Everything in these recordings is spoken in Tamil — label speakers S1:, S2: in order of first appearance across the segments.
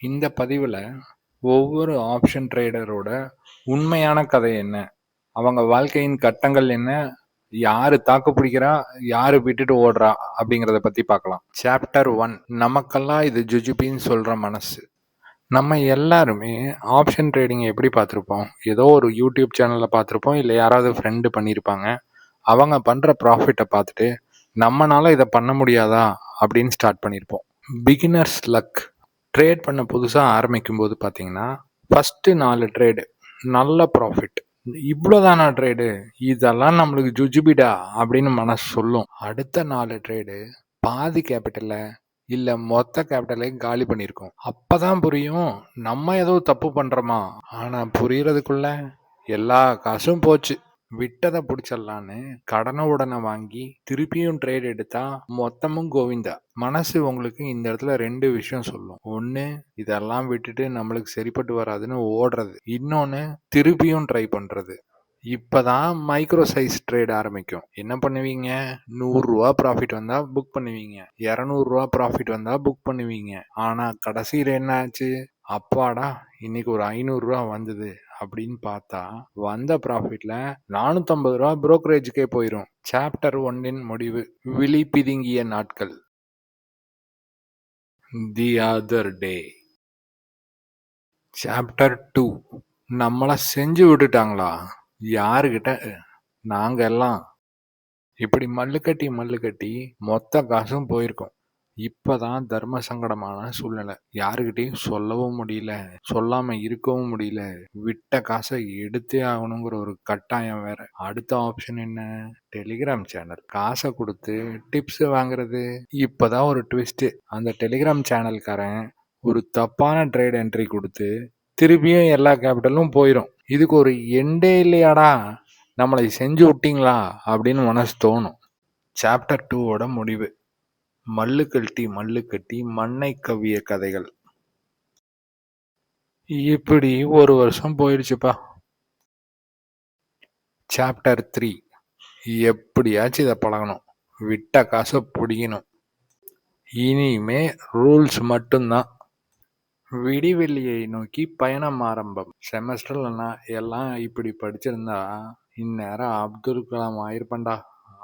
S1: இந்த பதிவில் ஒவ்வொரு ஆப்ஷன் ட்ரேடரோட உண்மையான கதை என்ன, அவங்க வாழ்க்கையின் கட்டங்கள் என்ன, யாரு தாக்கு பிடிக்கிறா, யாரு விட்டுட்டு ஓடுறா அப்படிங்கிறத பத்தி பார்க்கலாம். சாப்டர் 1. நமக்கெல்லாம் இது ஜுஜுபின்னு சொல்ற மனசு. நம்ம எல்லாருமே ஆப்ஷன் ட்ரேடிங் எப்படி பார்த்துருப்போம்? ஏதோ ஒரு யூடியூப் சேனலில் பார்த்துருப்போம், இல்லை யாராவது ஃப்ரெண்டு பண்ணியிருப்பாங்க. அவங்க பண்ணுற ப்ராஃபிட்டை பார்த்துட்டு நம்மனால இதை பண்ண முடியாதா அப்படின்னு ஸ்டார்ட் பண்ணியிருப்போம். Beginners luck. ட்ரேட் பண்ண புதுசாக ஆரம்பிக்கும் போது பார்த்தீங்கன்னா ஃபஸ்ட்டு 4 ட்ரேடு நல்ல ப்ராஃபிட். இவ்வளோதானா ட்ரேடு, இதெல்லாம் நம்மளுக்கு ஜுஜுபிடா அப்படின்னு மனசு சொல்லும். அடுத்த 4 ட்ரேடு பாதி கேபிட்டலை இல்லை மொத்த கேபிட்டலையும் காலி பண்ணியிருக்கோம். அப்பதான் புரியும் நம்ம ஏதோ தப்பு பண்ணுறோமா. ஆனால் புரியறதுக்குள்ள எல்லா காசும் போச்சு. விட்டதை பிடிச்சிடலான்னு கடனை உடனே வாங்கி திருப்பியும் ட்ரேட் எடுத்தா மொத்தமும் கோவிந்தா. மனசு உங்களுக்கு இந்த இடத்துல 2 விஷயம் சொல்லும். ஒன்று, இதெல்லாம் விட்டுட்டு நம்மளுக்கு சரிப்பட்டு வராதுன்னு ஓடுறது. இன்னொன்று, திருப்பியும் ட்ரை பண்ணுறது. இப்போதான் மைக்ரோ சைஸ் ட்ரேட் ஆரம்பிக்கும். என்ன பண்ணுவீங்க? 100 ரூபா ப்ராஃபிட் வந்தால் புக் பண்ணுவீங்க, 200 ரூபா ப்ராஃபிட் வந்தால் புக் பண்ணுவீங்க. ஆனால் கடைசியில் என்ன ஆச்சு? அப்பாடா இன்னைக்கு ஒரு 500 ரூபா வந்தது அப்படின்னு பார்த்தா வந்த ப்ராஃபிட்ல 450 ரூபா புரோக்கரேஜுக்கே போயிடும். சாப்டர் 1 முடிவு. விழி பிதுங்கிய நாட்கள். The other day. சாப்டர் 2. நம்மள செஞ்சு விட்டுட்டாங்களா? யாருக்கிட்ட? நாங்க எல்லாம் இப்படி மல்லு கட்டி மொத்த காசும் போயிருக்கோம். இப்பதான் தர்ம சங்கடமான சூழ்நிலை. யாருக்கிட்டையும் சொல்லவும் முடியல, சொல்லாம இருக்கவும் முடியல. விட்ட காசை எடுத்தே ஆகணுங்கிற ஒரு கட்டாயம் வேற. அடுத்த ஆப்ஷன் என்ன? Telegram channel. காசை கொடுத்து டிப்ஸ் வாங்குறது. இப்பதான் ஒரு ட்விஸ்ட். அந்த டெலிகிராம் சேனல்காரன் ஒரு தப்பான ட்ரேட் என்ட்ரி கொடுத்து திருப்பியும் எல்லா கேபிட்டலும் போயிடும். இதுக்கு ஒரு எண்டே இல்லையாடா, நம்மளை செஞ்சு விட்டீங்களா அப்படின்னு மனசு தோணும். சாப்டர் 2 முடிவு. மல்லு கட்டி மண்ணை கவ்விய கதைகள். இப்படி ஒரு வருஷம் போயிடுச்சுப்பா. சாப்டர் 3. எப்படியாச்சும் இதை பழகணும், விட்ட காசை பிடிக்கணும். இனிமே ரூல்ஸ் மட்டும்தான். விடிவெள்ளியை நோக்கி பயணம் ஆரம்பம். செமஸ்டர்ல எல்லாம் இப்படி படிச்சிருந்தா இந்நேரம் அப்துல் கலாம் ஆயிருப்பண்டா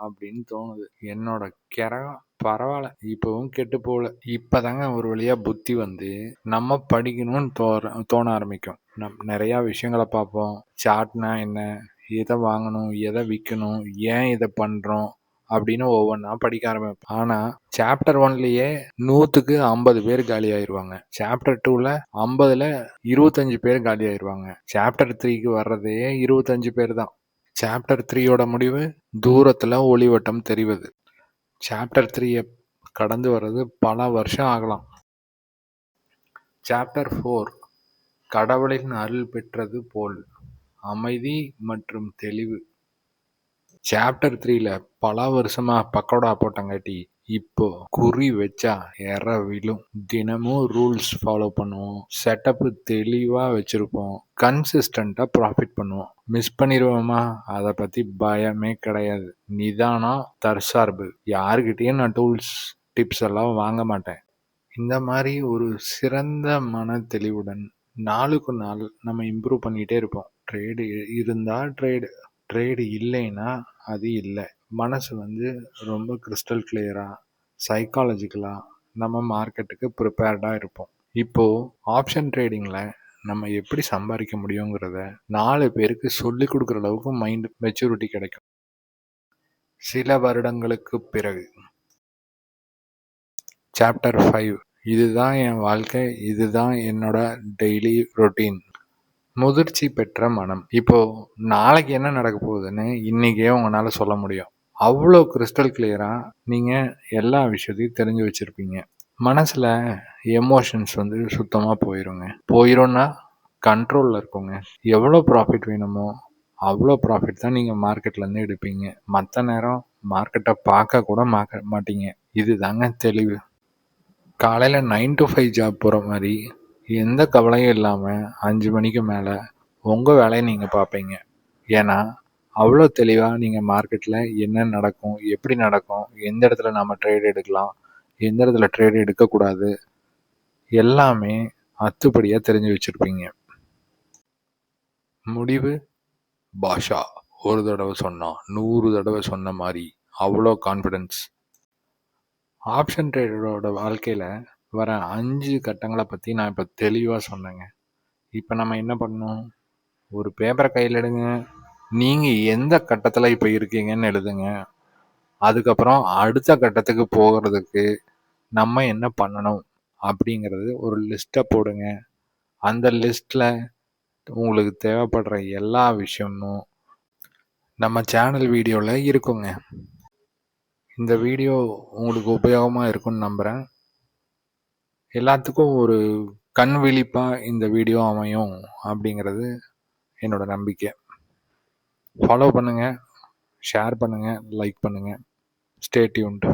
S1: அப்படின்னு தோணுது. என்னோட கிரகம் பரவாயில்ல, இப்பவும் கெட்டு போகல. இப்பதாங்க ஒரு வழியா புத்தி வந்து நம்ம படிக்கணும்னு தோண ஆரம்பிக்கும். நிறைய விஷயங்களை பார்ப்போம். சார்ட்னா என்ன, எதை வாங்கணும், எதை விற்கணும், ஏன் இதை பண்றோம் அப்படின்னு ஒவ்வொன்றா படிக்க ஆரம்பிப்போம். ஆனா சாப்டர் 1லயே 100க்கு 50 பேர் காலி ஆயிடுவாங்க. சாப்டர் 2ல 50ல 25 பேர் காலி ஆயிடுவாங்க. சாப்டர் 3க்கு வர்றதே 25 பேர் தான். சாப்டர் 3யோட முடிவு. தூரத்துல ஒளிவட்டம் தெரிவது. சாப்டர் 3 கடந்து வர்றது பல வருஷம் ஆகலாம். சாப்டர் 4. கடவுளின் அருள் பெற்றது போல் அமைதி மற்றும் தெளிவு. சாப்டர் 3ல பல வருஷமா பக்கோடா போட்டங்காட்டி இப்போ குறி வச்சா எற விழும். தினமும் ரூல்ஸ் ஃபாலோ பண்ணுவோம், செட்டப் தெளிவா வச்சிருப்போம், கன்சிஸ்டண்டா ப்ராஃபிட் பண்ணுவோம். மிஸ் பண்ணிடுவோமா? அதை பத்தி பயமே கிடையாது. நிதானம், தற்சார்பு. யாருக்கிட்டையும் நான் டூல்ஸ் டிப்ஸ் எல்லாம் வாங்க மாட்டேன். இந்த மாதிரி ஒரு சிறந்த மன தெளிவுடன் நாளுக்கு நாள் நம்ம இம்ப்ரூவ் பண்ணிகிட்டே இருப்போம். ட்ரேடு இருந்தால் ட்ரேடு இல்லைன்னா அது இல்லை. மனசு ரொம்ப கிறிஸ்டல் கிளியராக, சைக்காலஜிக்கலாக நம்ம மார்க்கெட்டுக்கு ப்ரிப்பேர்டாக இருப்போம். இப்போது ஆப்ஷன் ட்ரேடிங்கில் நம்ம எப்படி சம்பாதிக்க முடியுங்கிறத 4 பேருக்கு சொல்லி கொடுக்குற அளவுக்கு மைண்ட் மெச்சூரிட்டி கிடைக்கும். சில வருடங்களுக்கு பிறகு. சாப்டர் 5. இதுதான் என் வாழ்க்கை, இதுதான் என்னோட டெய்லி ரொட்டீன். முதிர்ச்சி பெற்ற மனம். இப்போ நாளைக்கு என்ன நடக்க போகுதுன்னு இன்னைக்கே உங்களால சொல்ல முடியும். அவ்வளோ கிறிஸ்டல் கிளியரா நீங்க எல்லா விஷயத்தையும் தெரிஞ்சு வச்சிருப்பீங்க. மனசுல எமோஷன்ஸ் சுத்தமா போயிரும்னா கண்ட்ரோல்ல இருக்குங்க. எவ்வளோ ப்ராஃபிட் வேணுமோ அவ்வளோ ப்ராஃபிட் தான் நீங்க மார்க்கெட்ல இருந்து எடுப்பீங்க. மற்ற நேரம் மார்க்கெட்டை பார்க்க கூட மாட்டீங்க. இதுதாங்க தெளிவு. காலையில 9 to 5 ஜாப் போற மாதிரி எந்த கவலையும் இல்லாமல் 5 மணிக்கு மேலே உங்கள் வேலையை நீங்கள் பார்ப்பீங்க. ஏன்னா அவ்வளோ தெளிவாக நீங்கள் மார்க்கெட்டில் என்ன நடக்கும், எப்படி நடக்கும், எந்த இடத்துல நம்ம ட்ரேட் எடுக்கலாம், எந்த இடத்துல ட்ரேட் எடுக்கக்கூடாது, எல்லாமே அத்துப்படியாக தெரிஞ்சு வச்சுருப்பீங்க. முடிவு பாஷா ஒரு தடவை சொன்னான் 100 தடவை சொன்ன மாதிரி, அவ்வளோ கான்ஃபிடென்ஸ். ஆப்ஷன் ட்ரேடரோட வாழ்க்கையில் வர 5 கட்டங்களை பற்றி நான் இப்போ தெளிவாக சொன்னேங்க. இப்போ நம்ம என்ன பண்ணணும்? ஒரு பேப்பரை கையில் எடுங்க. நீங்கள் எந்த கட்டத்தில் இப்போ இருக்கீங்கன்னு எழுதுங்க. அதுக்கப்புறம் அடுத்த கட்டத்துக்கு போகிறதுக்கு நம்ம என்ன பண்ணணும் அப்படிங்கிறது ஒரு லிஸ்ட்டை போடுங்க. அந்த லிஸ்ட்டில் உங்களுக்கு தேவைப்படுற எல்லா விஷயமும் நம்ம சேனல் வீடியோவில் இருக்குங்க. இந்த வீடியோ உங்களுக்கு உபயோகமாக இருக்கும்னு நம்புகிறேன். எல்லாத்துக்கும் ஒரு கண் விழிப்பாக இந்த வீடியோ அமையும் அப்படிங்கிறது என்னோட நம்பிக்கை. ஃபாலோ பண்ணுங்கள், ஷேர் பண்ணுங்கள், லைக் பண்ணுங்கள். Stay tuned.